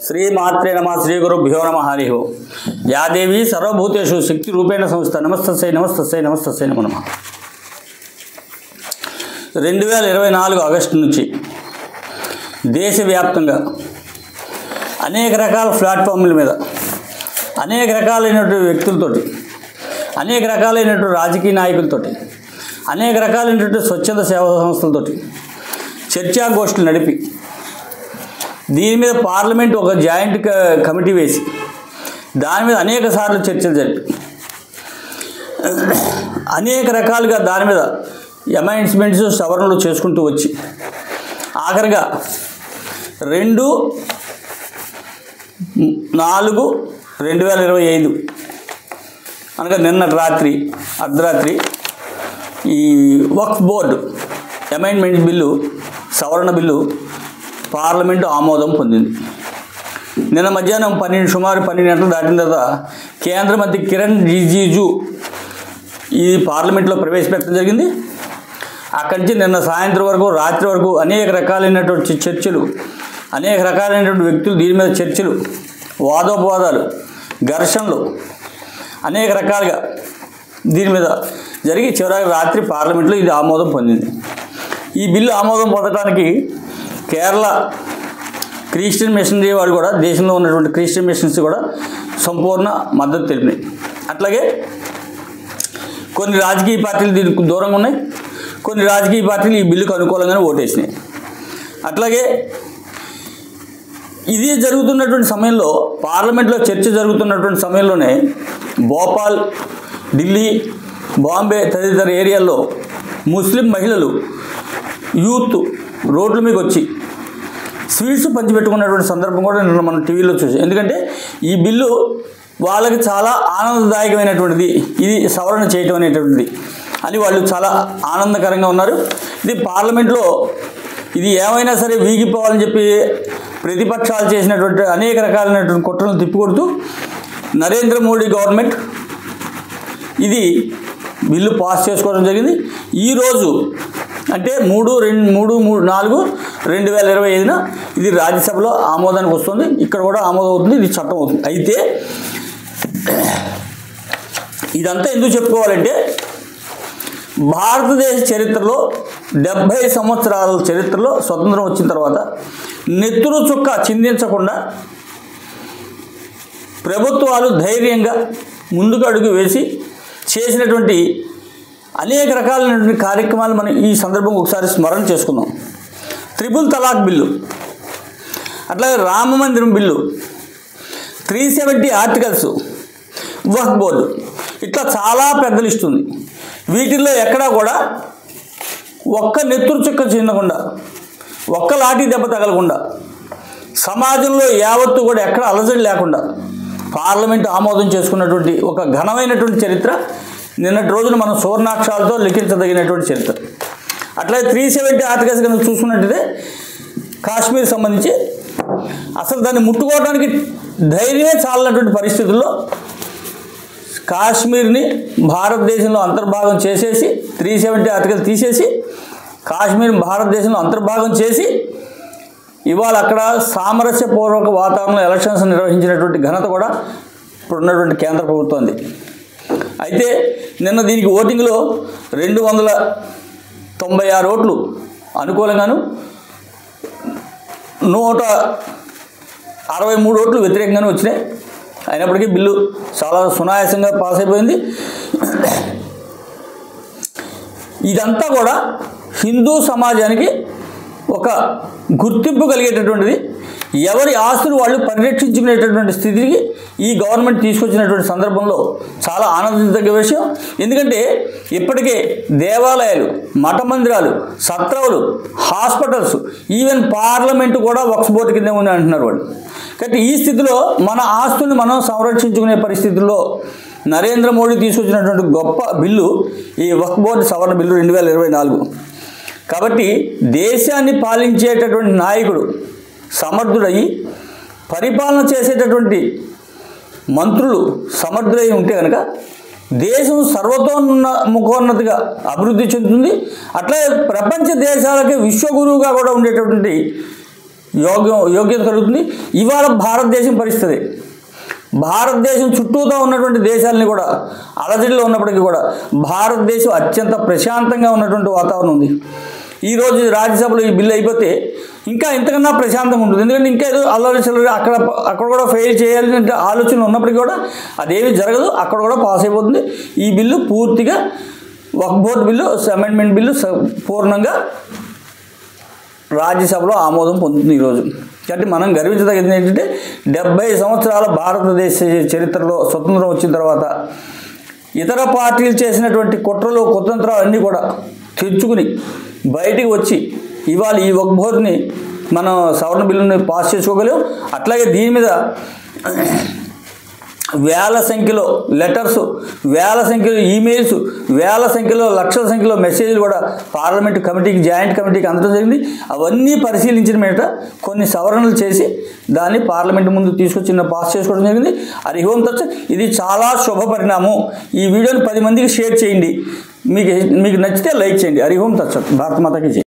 श्रीमात्रे नमः श्रीगुरुभ्यो नमः हरि ओं। या देवी सर्वभूतेषु शक्ति रूपेण संस्था नमस्तस्यै नमस्तस्यै नमस्तस्यै नमो नमः। 2024 ఆగస్టు నుంచి దేశవ్యాప్తంగా అనేక రకాల ప్లాట్ఫామ్ల మీద అనేక రకాలైనటువంటి వ్యక్తులతోటి అనేక రకాలైనటువంటి రాజకీయ నాయకులతోటి అనేక రకాలైనటువంటి స్వచ్ఛంద సేవా సంస్థలతోటి చర్చాగోష్ఠులు నడిపి దీని మీద పార్లమెంట్ ఒక జాయింట్ కమిటీ వేసి దాని మీద అనేక సార్లు చర్చలు జరిపి అనేక రకాలుగా దాని మీద అమెండ్మెంట్స్ సవరణలు చేసుకుంటూ వచ్చి ఆఖరిగా 2/4/2025 అనగా నిన్న రాత్రి అర్ధరాత్రి ఈ వక్ఫ్ బోర్డు అమెండ్మెంట్ బిల్లు సవరణ బిల్లు పార్లమెంటు ఆమోదం పొందింది. నిన్న మధ్యాహ్నం సుమారు 12 గంటలు దాటిన తర్వాత కేంద్ర మంత్రి కిరణ్ రిజిజు ఈ పార్లమెంట్లో ప్రవేశపెట్టడం జరిగింది. అక్కడి నుంచి నిన్న సాయంత్రం వరకు రాత్రి వరకు అనేక రకాలైనటువంటి చర్చలు అనేక రకాలైనటువంటి వ్యక్తులు దీని మీద చర్చలు వాదోపవాదాలు ఘర్షణలు అనేక రకాలుగా దీని మీద జరిగి చివరికి రాత్రి పార్లమెంట్లో ఇది ఆమోదం పొందింది. ఈ బిల్లు ఆమోదం పొందడానికి కేరళ క్రిస్టియన్ మిషనరీ వాళ్ళు కూడా దేశంలో ఉన్నటువంటి క్రిస్టియన్ మిషన్స్ కూడా సంపూర్ణ మద్దతు తెలిపినాయి. అట్లాగే కొన్ని రాజకీయ పార్టీలు దీనికి దూరంగా ఉన్నాయి, కొన్ని రాజకీయ పార్టీలు ఈ బిల్లుకు అనుకూలంగానే ఓటేసినాయి. అట్లాగే ఇది జరుగుతున్నటువంటి సమయంలో పార్లమెంట్లో చర్చ జరుగుతున్నటువంటి సమయంలోనే భోపాల్, ఢిల్లీ, బాంబే తదితర ఏరియాల్లో ముస్లిం మహిళలు యూత్ రోడ్ల మీకు వచ్చి స్వీట్స్ పంచిపెట్టుకున్నటువంటి సందర్భం కూడా నిన్న మనం టీవీలో చూసాం. ఎందుకంటే ఈ బిల్లు వాళ్ళకి చాలా ఆనందదాయకమైనటువంటిది, ఇది సవరణ చేయటం అనేటువంటిది అని వాళ్ళు చాలా ఆనందకరంగా ఉన్నారు. ఇది పార్లమెంట్లో ఇది ఏమైనా సరే వీగిపోవాలని చెప్పి ప్రతిపక్షాలు చేసినటువంటి అనేక రకాలైనటువంటి కుట్రలను తిప్పికొడుతూ నరేంద్ర మోడీ గవర్నమెంట్ ఇది బిల్లు పాస్ చేసుకోవడం జరిగింది. ఈరోజు అంటే 3/4/2025 ఇది రాజ్యసభలో ఆమోదానికి వస్తుంది, ఇక్కడ కూడా ఆమోదం అవుతుంది, ఇది చట్టం అవుతుంది. అయితే ఇదంతా ఎందుకు చెప్పుకోవాలంటే భారతదేశ చరిత్రలో 70 సంవత్సరాల చరిత్రలో స్వతంత్రం వచ్చిన తర్వాత నెత్తురు చుక్క చిందించకుండా ప్రభుత్వాలు ధైర్యంగా ముందుకు అడుగు వేసి చేసినటువంటి అనేక రకాలైనటువంటి కార్యక్రమాలు మనం ఈ సందర్భంగా ఒకసారి స్మరణ చేసుకుందాం. ట్రిపుల్ తలాక్ బిల్లు, అట్లాగే రామ మందిరం బిల్లు, 370 ఆర్టికల్స్, వక్ఫ్ బోర్డు, ఇట్లా చాలా పెద్ద లిస్ట్ ఉంది. వీటిల్లో ఎక్కడా కూడా ఒక్క నెత్తురు చుక్క చెందకుండా ఒక్క లాఠీ దెబ్బ తగలకుండా సమాజంలో యావత్తు కూడా ఎక్కడ అలజడి లేకుండా పార్లమెంటు ఆమోదం చేసుకున్నటువంటి ఒక ఘనమైనటువంటి చరిత్ర నిన్నటి రోజున మనం సువర్ణాక్షరాలతో లిఖించదగినటువంటి చరిత్ర. అట్లాగే 370 ఆర్టికల్స్ కనుక చూసుకున్నట్టయితే కాశ్మీర్ సంబంధించి అసలు దాన్ని ముట్టుకోవడానికి ధైర్యమే చాలినటువంటి పరిస్థితుల్లో కాశ్మీర్ని భారతదేశంలో అంతర్భాగం చేసేసి 370 ఆర్టికల్ తీసేసి కాశ్మీర్ భారతదేశంలో అంతర్భాగం చేసి ఇవాళ అక్కడ సామరస్యపూర్వక వాతావరణంలో ఎలక్షన్స్ నిర్వహించినటువంటి ఘనత కూడా ఇప్పుడున్నటువంటి కేంద్ర ప్రభుత్వంది. అయితే నిన్న దీనికి ఓటింగ్లో 296 ఓట్లు అనుకూలంగాను 163 ఓట్లు వ్యతిరేకంగాను వచ్చినాయి. అయినప్పటికీ బిల్లు చాలా సునాయాసంగా పాస్ అయిపోయింది. ఇదంతా కూడా హిందూ సమాజానికి ఒక గుర్తింపు కలిగేటటువంటిది, ఎవరి ఆస్తులు వాళ్ళు పరిరక్షించుకునేటటువంటి స్థితికి ఈ గవర్నమెంట్ తీసుకొచ్చినటువంటి సందర్భంలో చాలా ఆనందించదగ్గ విషయం. ఎందుకంటే ఇప్పటికే దేవాలయాలు, మఠ మందిరాలు, సత్రవులు, హాస్పిటల్స్, ఈవెన్ పార్లమెంటు కూడా వక్ఫ్ బోర్డు కింద ఉంది అంటున్నారు వాళ్ళు. కాబట్టి ఈ స్థితిలో మన ఆస్తుల్ని మనం సంరక్షించుకునే పరిస్థితుల్లో నరేంద్ర మోడీ తీసుకొచ్చినటువంటి గొప్ప బిల్లు ఈ వక్ఫ్ బోర్డు సవరణ బిల్లు 2024. కాబట్టి దేశాన్ని పాలించేటటువంటి నాయకుడు సమర్థుడయి పరిపాలన చేసేటటువంటి మంత్రులు సమర్థులై ఉంటే కనుక దేశం సర్వతోముఖోన్నతిగా అభివృద్ధి చెందుతుంది. అట్లే ప్రపంచ దేశాలకి విశ్వగురువుగా కూడా ఉండేటటువంటి యోగ్యత కలుగుతుంది. ఇవాళ భారతదేశం పరిస్థితి, భారతదేశం చుట్టూతో ఉన్నటువంటి దేశాలని కూడా అలజడిలో ఉన్నప్పటికీ కూడా భారతదేశం అత్యంత ప్రశాంతంగా ఉన్నటువంటి వాతావరణం ఉంది. ఈరోజు రాజ్యసభలో ఈ బిల్లు అయిపోతే ఇంకా ఇంతకన్నా ప్రశాంతంగా ఉంటుంది. ఎందుకంటే ఇంకా ఏదో అల్లరి చిల్లరి అక్కడ కూడా ఫెయిల్ చేయాలని ఆలోచన ఉన్నప్పటికీ కూడా అదేమీ జరగదు, అక్కడ కూడా పాస్ అయిపోతుంది. ఈ బిల్లు పూర్తిగా వక్ఫ్ బోర్డు బిల్లు, అమెండ్మెంట్ బిల్లు పూర్ణంగా రాజ్యసభలో ఆమోదం పొందుతుంది ఈరోజు. కాబట్టి మనం గర్వించదగింది ఏంటంటే 70 సంవత్సరాల భారతదేశ చరిత్రలో స్వతంత్రం వచ్చిన తర్వాత ఇతర పార్టీలు చేసినటువంటి కుట్రలు కుతంత్రాలు అన్నీ కూడా తెచ్చుకుని బయటికి వచ్చి ఇవాళ ఈ వక్ఫ్ బోర్డుని మనం సవరణ బిల్లుని పాస్ చేసుకోగలం. అట్లాగే దీని మీద వేల సంఖ్యలో లెటర్స్, వేల సంఖ్యలో ఈమెయిల్స్, వేల సంఖ్యలో లక్షల సంఖ్యలో మెసేజ్లు కూడా పార్లమెంట్ కమిటీకి, జాయింట్ కమిటీకి అందడం జరిగింది. అవన్నీ పరిశీలించిన మీదట కొన్ని సవరణలు చేసి దాన్ని పార్లమెంట్ ముందు తీసుకొచ్చి పాస్ చేసుకోవడం జరిగింది. హరి ఓం తత్సత్. ఇది చాలా శుభ పరిణామం. ఈ వీడియోని 10 మందికి షేర్ చేయండి. మీకు నచ్చితే లైక్ చేయండి. హరి ఓం తత్సత్. భారత మాతకి జై.